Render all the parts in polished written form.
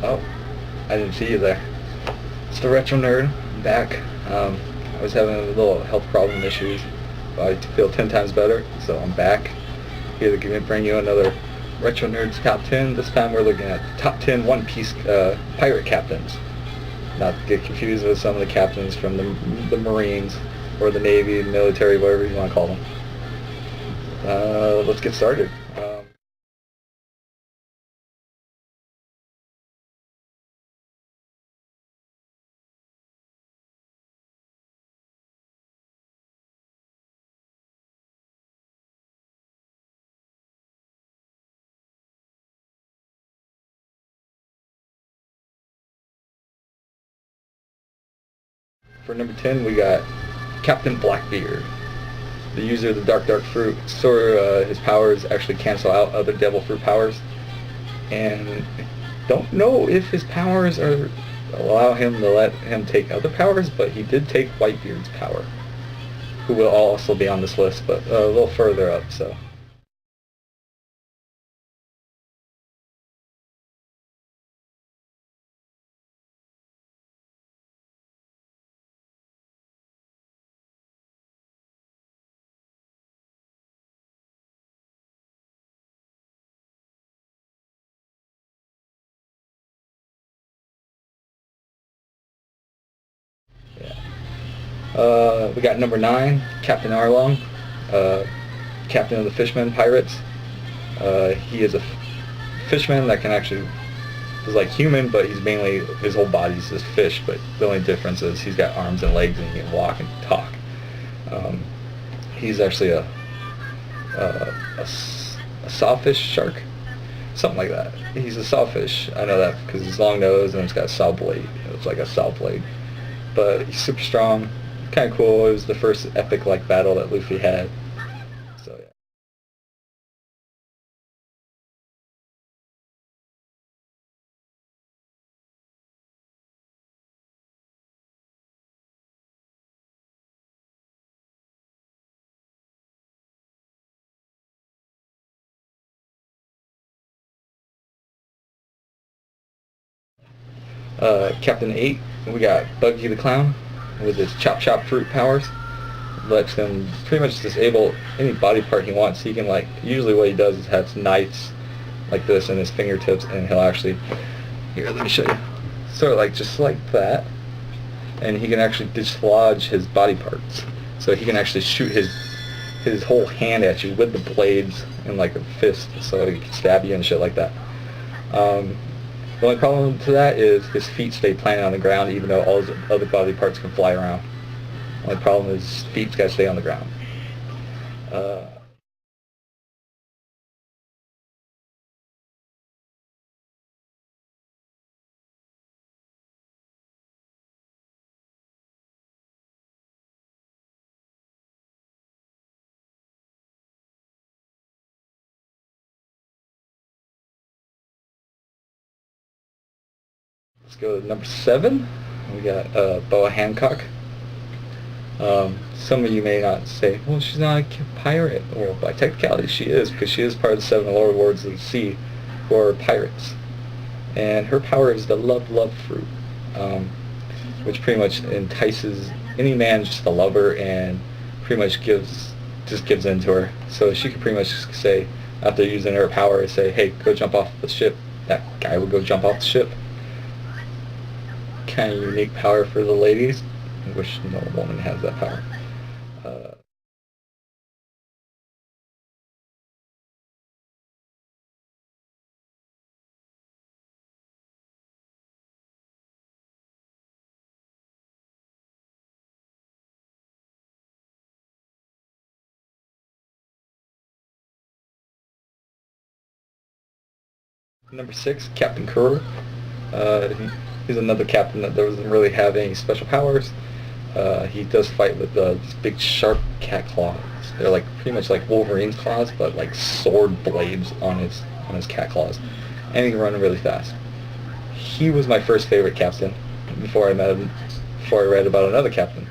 Oh, I didn't see you there. It's the Retro Nerd. I'm back. I was having a little health problem issues. I feel 10 times better, so I'm back. Here to bring you another Retro Nerds Top 10. This time we're looking at top 10 One Piece pirate captains. Not to get confused with some of the captains from the Marines or the Navy, the military, whatever you want to call them. Let's get started. For number 10, we got Captain Blackbeard. The user of the Dark Fruit. So his powers actually cancel out other Devil Fruit powers. And don't know if his powers allow him to let him take other powers, but he did take Whitebeard's power, who will also be on this list, but a little further up, so. We got number 9, Captain Arlong, captain of the Fishman Pirates. He is a fishman that can actually is like human, but he's mainly his whole body's just fish. But the only difference is he's got arms and legs and he can walk and talk. He's actually a sawfish shark, something like that. He's a sawfish. I know that because he's long nose and it's got a saw blade. It's like a saw blade, but he's super strong. Kind of cool. It was the first epic like battle that Luffy had. So yeah. Captain 8, we got Buggy the Clown with his Chop Fruit powers. Lets him pretty much disable any body part he wants. He can, like, usually what he does is has knives like this in his fingertips, and he'll actually, here, let me show you, sort of like just like that, and he can actually dislodge his body parts. So he can actually shoot his whole hand at you with the blades in like a fist, so he can stab you and shit like that. The only problem to that is his feet stay planted on the ground, even though all his other body parts can fly around. The only problem is his feet's got to stay on the ground. Let's go to number 7. We got Boa Hancock. Some of you may not say, well, she's not a pirate. Well, by technicality, she is, because she is part of the 7 Lower Lords of the Sea, who are pirates. And her power is the Love Fruit, which pretty much entices any man just a lover and pretty much just gives in to her. So she could pretty much say, after using her power, say, hey, go jump off the ship. That guy would go jump off the ship. Kind of unique power for the ladies. I wish no woman has that power. Number 6, Captain Kuro. He's another captain that doesn't really have any special powers. He does fight with these big sharp cat claws. They're like pretty much like Wolverine's claws, but like sword blades on his cat claws, and he can run really fast. He was my first favorite captain before I met him. Before I read about another captain.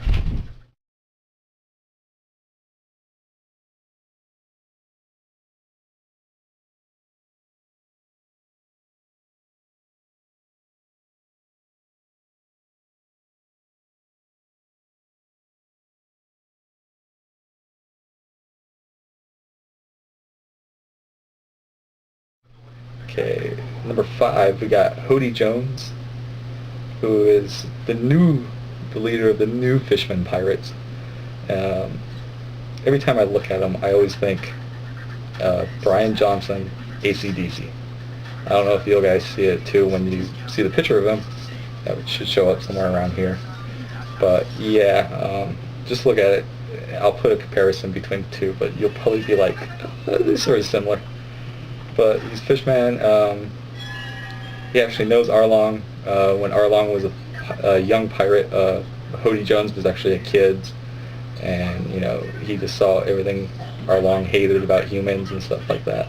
Okay, number 5, we got Hody Jones, who is the leader of the new Fishman Pirates. Um, every time I look at him, I always think Brian Johnson, AC/DC. I don't know if you guys see it too when you see the picture of him. That should show up somewhere around here. But yeah, just look at it. I'll put a comparison between the two, but you'll probably be like, they're sort of similar. But he's Fishman. He actually knows Arlong. When Arlong was a young pirate, Hody Jones was actually a kid, and he just saw everything Arlong hated about humans and stuff like that.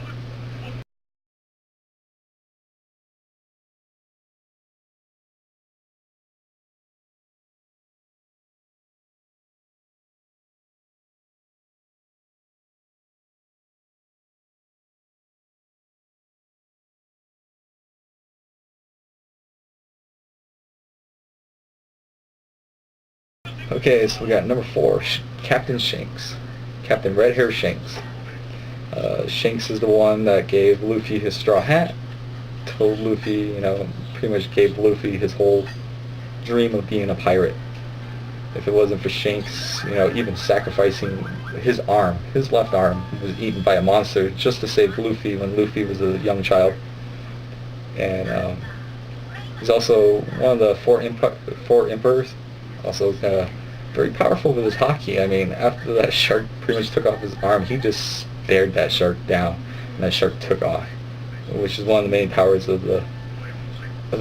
Okay, so we got number 4, Captain Shanks. Captain Red Hair Shanks. Shanks is the one that gave Luffy his straw hat, told Luffy, pretty much gave Luffy his whole dream of being a pirate. If it wasn't for Shanks, even sacrificing his arm, his left arm, was eaten by a monster just to save Luffy when Luffy was a young child. And he's also one of the four emperors. Also very powerful with his haki. I mean, after that shark pretty much took off his arm, he just stared that shark down, and that shark took off, which is one of the main powers of the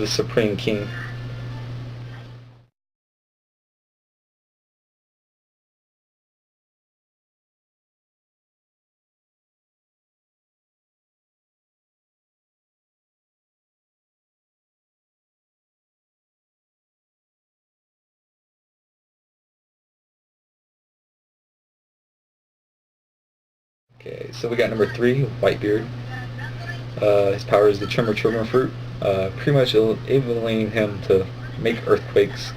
Supreme King. Okay, so we got number 3, Whitebeard. His power is the Tremor Fruit, pretty much enabling him to make earthquakes,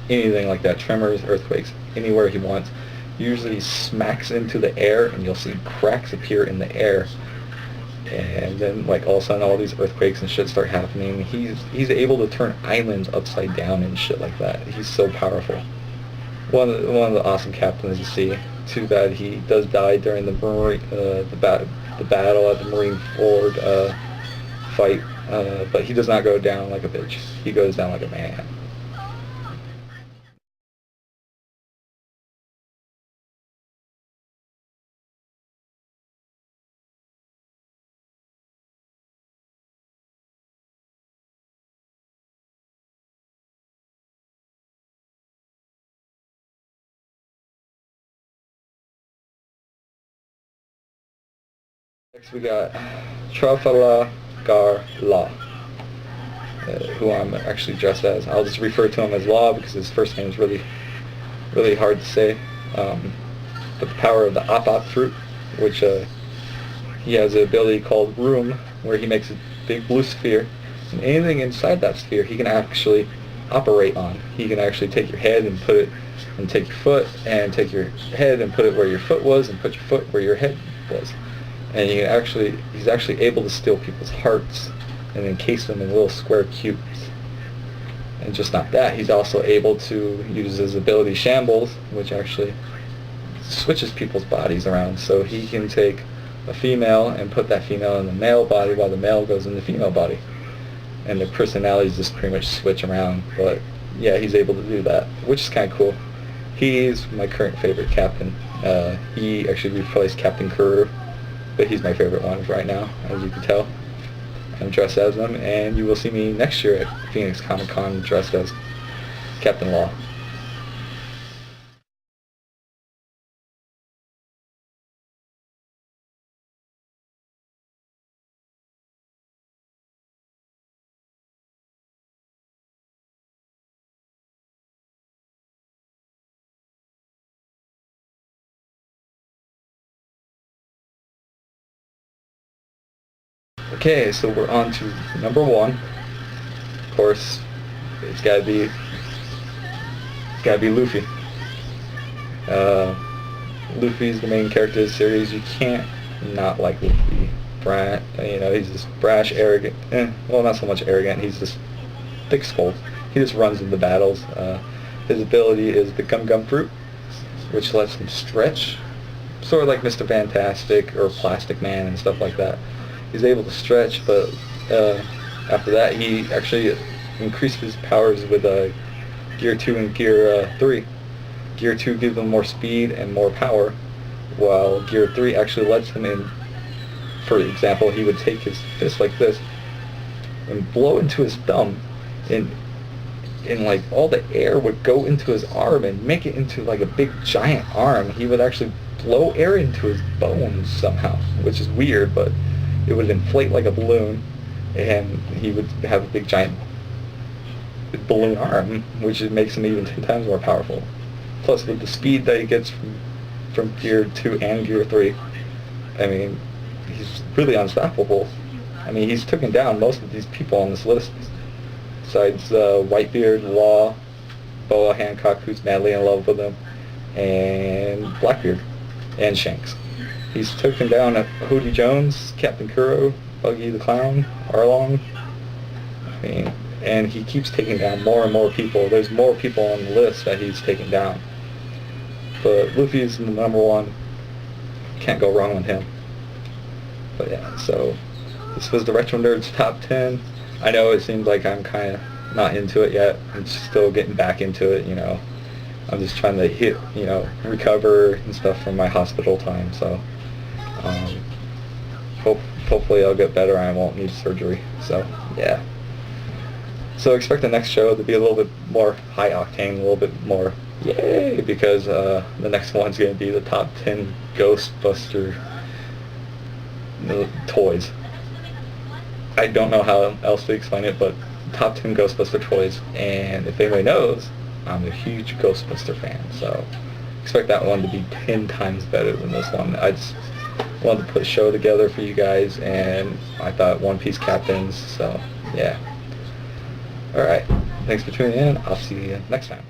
anything like that, tremors, earthquakes, anywhere he wants. Usually he smacks into the air, and you'll see cracks appear in the air, and then like all of a sudden all these earthquakes and shit start happening. He's able to turn islands upside down and shit like that. He's so powerful. One of the awesome captains to see. Too bad he does die during the battle at the Marineford fight, but he does not go down like a bitch. He goes down like a man. Next we got Trafalgar Law, who I'm actually dressed as. I'll just refer to him as Law because his first name is really, really hard to say. But the power of the Op fruit, which he has an ability called Room, where he makes a big blue sphere, and anything inside that sphere he can actually operate on. He can actually take your head and put it and take your foot and take your head and put it where your foot was and put your foot where your head was. And he's actually able to steal people's hearts and encase them in little square cubes. And just not that, he's also able to use his ability Shambles, which actually switches people's bodies around. So he can take a female and put that female in the male body while the male goes in the female body. And the personalities just pretty much switch around. But yeah, he's able to do that, which is kind of cool. He's my current favorite captain. He actually replaced Captain Kuro, but he's my favorite one right now, as you can tell. I'm dressed as them, and you will see me next year at Phoenix Comic Con dressed as Captain Law. Okay, so we're on to number one. Of course, it's gotta be Luffy. Luffy's the main character of the series. You can't not like Luffy. He's just brash, arrogant. Well, not so much arrogant. He's just thick-skulled. He just runs into battles. His ability is the Gum Gum Fruit, which lets him stretch, sort of like Mr. Fantastic or Plastic Man and stuff like that. He's able to stretch, but after that he actually increased his powers with Gear 2 and Gear 3. Gear 2 gives him more speed and more power, while Gear 3 actually lets him in. For example, he would take his fist like this and blow into his thumb, and like all the air would go into his arm and make it into like a big giant arm. He would actually blow air into his bones somehow, which is weird, but it would inflate like a balloon, and he would have a big giant balloon arm, which makes him even 10 times more powerful. Plus, with the speed that he gets from Gear 2 and Gear 3, I mean, he's really unstoppable. I mean, he's taken down most of these people on this list, besides Whitebeard, Law, Boa Hancock, who's madly in love with him, and Blackbeard, and Shanks. He's taken down Hody Jones, Captain Kuro, Buggy the Clown, Arlong. I mean, and he keeps taking down more and more people. There's more people on the list that he's taking down. But Luffy's number one. Can't go wrong with him. But yeah, so this was the Retro Nerds Top 10. I know it seems like I'm kind of not into it yet. I'm still getting back into it, I'm just trying to recover and stuff from my hospital time, so hopefully I'll get better and I won't need surgery. So yeah. So expect the next show to be a little bit more high octane, a little bit more yay, because the next one's going to be the top 10 Ghostbuster toys. I don't know how else to explain it, but top 10 Ghostbuster toys, and if anybody knows, I'm a huge Ghostbuster fan, so expect that one to be 10 times better than this one. I just wanted to put a show together for you guys, and I thought One Piece captains, so yeah. Alright, thanks for tuning in. I'll see you next time.